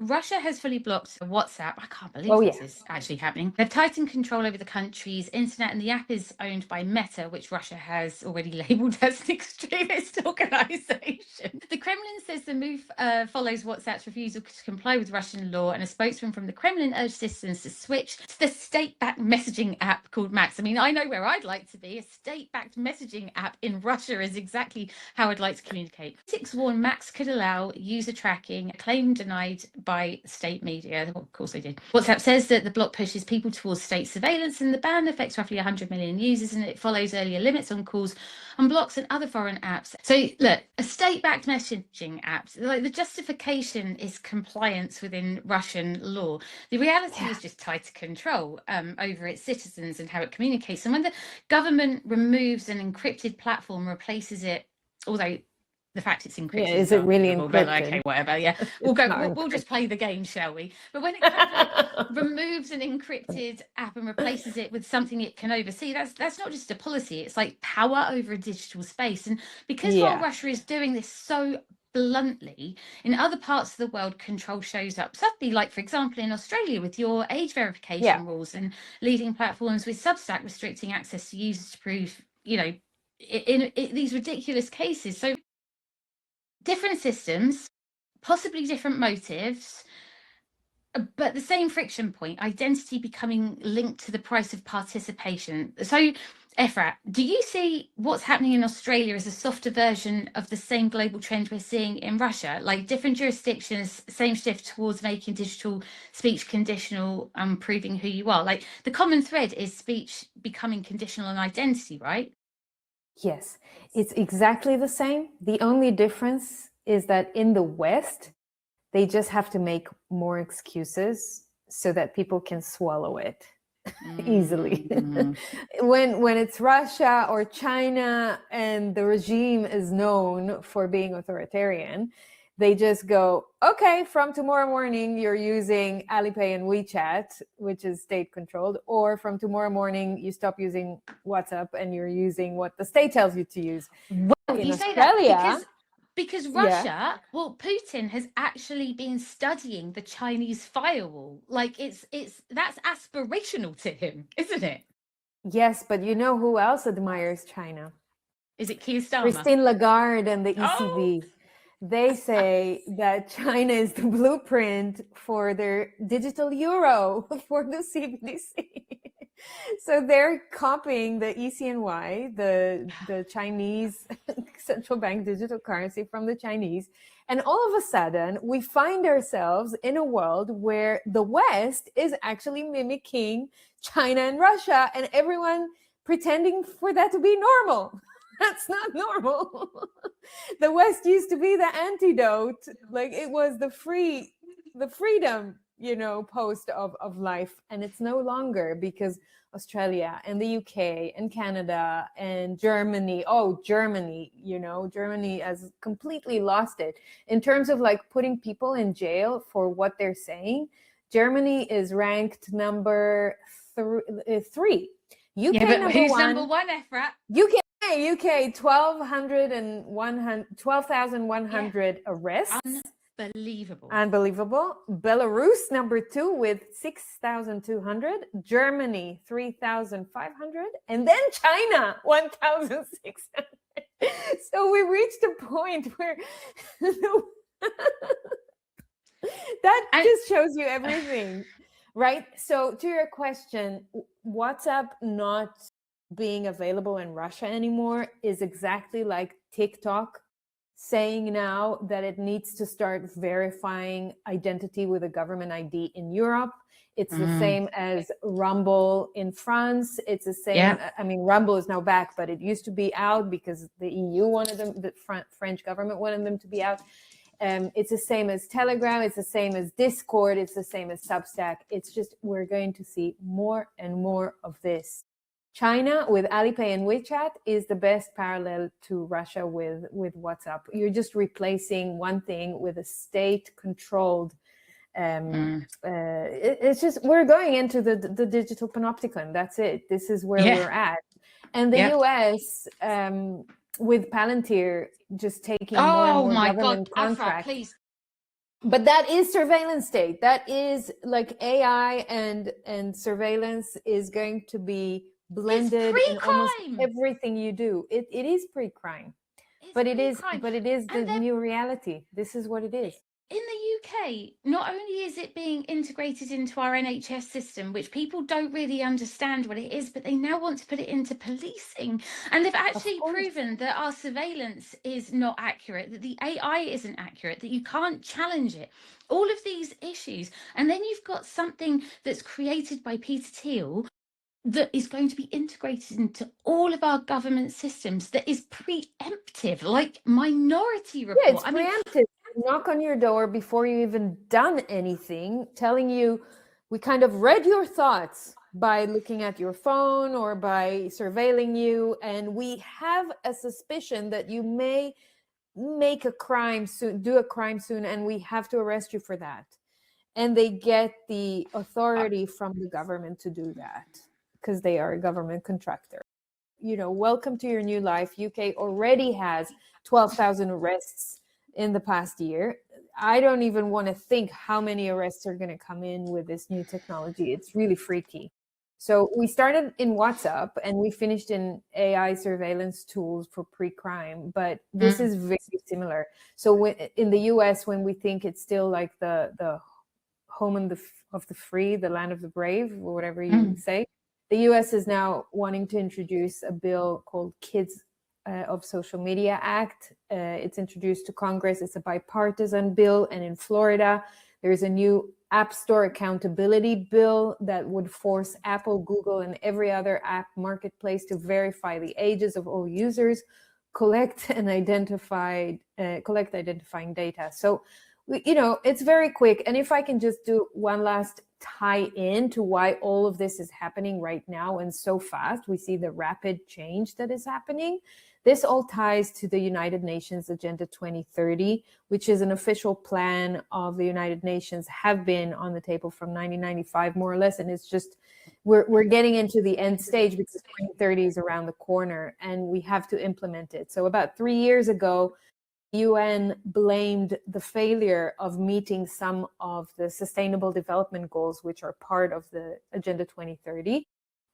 Russia has fully blocked WhatsApp. I can't believe Oh, this yeah. is actually happening. They've tightened control over the country's internet, and the app is owned by Meta, which Russia has already labelled as an extremist organisation. The Kremlin says the move follows WhatsApp's refusal to comply with Russian law, and a spokesman from the Kremlin urged citizens to switch to the state-backed messaging app called Max. I mean, I know where I'd like to be. A state-backed messaging app in Russia is exactly how I'd like to communicate. Critics warn Max could allow user tracking, a claim denied by state media. Well, of course they did. WhatsApp says that the block pushes people towards state surveillance, and the ban affects roughly 100 million users, and it follows earlier limits on calls and blocks and other foreign apps. So look, a state-backed messaging app, like the justification is compliance within Russian law. The reality is just tighter control over its citizens and how it communicates. And when the government removes an encrypted platform, replaces it, although the fact it's encrypted Is it really arguable, but encrypted? okay, whatever. Yeah, we'll just play the game, shall we? But when it kind of like removes an encrypted app and replaces it with something it can oversee, that's not just a policy, it's like power over a digital space. And because while Yeah. Russia is doing this so bluntly, in other parts of the world, control shows up subtly, like for example in Australia with your age verification rules, and leading platforms with Substack restricting access to users to prove, in these ridiculous cases. So different systems, possibly different motives, but the same friction point, identity becoming linked to the price of participation. So, Efrat, do you see what's happening in Australia as a softer version of the same global trend we're seeing in Russia? Like different jurisdictions, same shift towards making digital speech conditional and proving who you are. Like the common thread is speech becoming conditional on identity, right? Yes, it's exactly the same. The only difference is that in the West, they just have to make more excuses so that people can swallow it easily. When it's Russia or China and the regime is known for being authoritarian, they just go, okay, from tomorrow morning, you're using Alipay and WeChat, which is state controlled, or from tomorrow morning, you stop using WhatsApp and you're using what the state tells you to use. Well, In you say that Australia, because yeah. Russia, well, Putin has actually been studying the Chinese firewall. Like that's aspirational to him, isn't it? Yes, but you know who else admires China? Is it Keir Starmer? Christine Lagarde and the ECB. Oh, They say that China is the blueprint for their digital euro for the CBDC. So they're copying the ECNY, the Chinese central bank digital currency from the Chinese. And all of a sudden, we find ourselves in a world where the West is actually mimicking China and Russia, and everyone pretending for that to be normal. That's not normal. The West used to be the antidote. Like it was the freedom, post of life. And it's no longer, because Australia and the UK and Canada and Germany. Germany has completely lost it. In terms of like putting people in jail for what they're saying, Germany is ranked number 3. UK yeah, but number who's 1. number one, Efrat? UK 12,100 arrests. Unbelievable. Belarus number 2 with 6,200. Germany 3,500, and then China 1,600. So we reached a point where that just shows you everything, right? So to your question, WhatsApp not being available in Russia anymore is exactly like TikTok saying now that it needs to start verifying identity with a government ID in Europe. It's the same as Rumble in France. It's the same. Yeah. I mean, Rumble is now back, but it used to be out because the EU wanted them, the French government wanted them to be out. It's the same as Telegram. It's the same as Discord. It's the same as Substack. It's just, we're going to see more and more of this. China with Alipay and WeChat is the best parallel to Russia with WhatsApp. You're just replacing one thing with a state-controlled. It's just, we're going into the digital panopticon. That's it. This is where we're at. And the US with Palantir just taking more and more government contracts. Please. But that is surveillance state. That is like AI and surveillance is going to be It's blended in almost pre-crime. everything you do. It is pre-crime, It's but pre-crime. it is the And they're new reality. This is what it is. in the UK, not only is it being integrated into our NHS system, which people don't really understand what it is, but they now want to put it into policing. And they've Of actually course. proven that our surveillance is not accurate, that the AI isn't accurate, that you can't challenge it. All of these issues. And then you've got something that's created by Peter Thiel that is going to be integrated into all of our government systems, that is preemptive, like Minority Yeah, Report. it's I mean, preemptive. Knock on your door before you even done anything, telling you, we kind of read your thoughts by looking at your phone or by surveilling you, and we have a suspicion that you may make a crime soon, do a crime soon, and we have to arrest you for that. And they get the authority from the government to do that because they are a government contractor. You know, welcome to your new life. UK already has 12,000 arrests in the past year. I don't even want to think how many arrests are going to come in with this new technology. It's really freaky. So we started in WhatsApp and we finished in AI surveillance tools for pre-crime, but this is very similar. So in the US, when we think it's still like the home of the free, the land of the brave, or whatever you say, the US is now wanting to introduce a bill called Kids of Social Media Act. It's introduced to Congress. It's a bipartisan bill. And in Florida, there's a new App Store accountability bill that would force Apple, Google, and every other app marketplace to verify the ages of all users, collect identifying data. So, you know, it's very quick. And if I can just do one last tie in to why all of this is happening right now and so fast, we see the rapid change that is happening. This all ties to the United Nations Agenda 2030, which is an official plan of the United Nations, have been on the table from 1995, more or less. And it's just, we're getting into the end stage because 2030 is around the corner and we have to implement it. So about 3 years ago, UN blamed the failure of meeting some of the sustainable development goals, which are part of the Agenda 2030,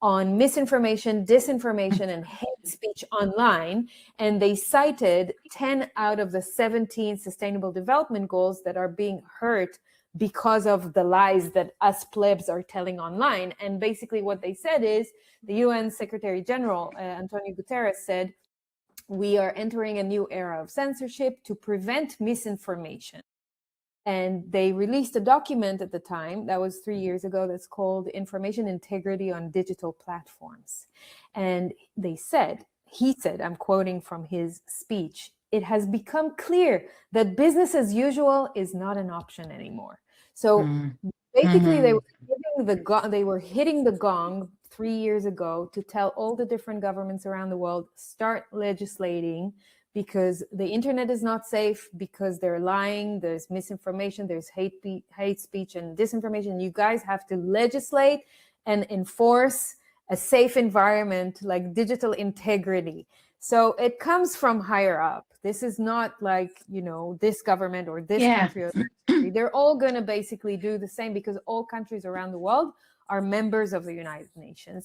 on misinformation, disinformation, and hate speech online. And they cited 10 out of the 17 sustainable development goals that are being hurt because of the lies that us plebs are telling online. And basically what they said is, the UN Secretary General, Antonio Guterres, said, we are entering a new era of censorship to prevent misinformation. And they released a document at the time, that was 3 years ago, that's called Information Integrity on Digital Platforms. And he said, I'm quoting from his speech, it has become clear that business as usual is not an option anymore. So basically, they were hitting the gong 3 years ago to tell all the different governments around the world, start legislating, because the internet is not safe, because they're lying, there's misinformation, there's hate speech and disinformation. You guys have to legislate and enforce a safe environment, like digital integrity. So it comes from higher up. This is not like, you know, this government or this country or that country. They're all going to basically do the same because all countries around the world are members of the United Nations.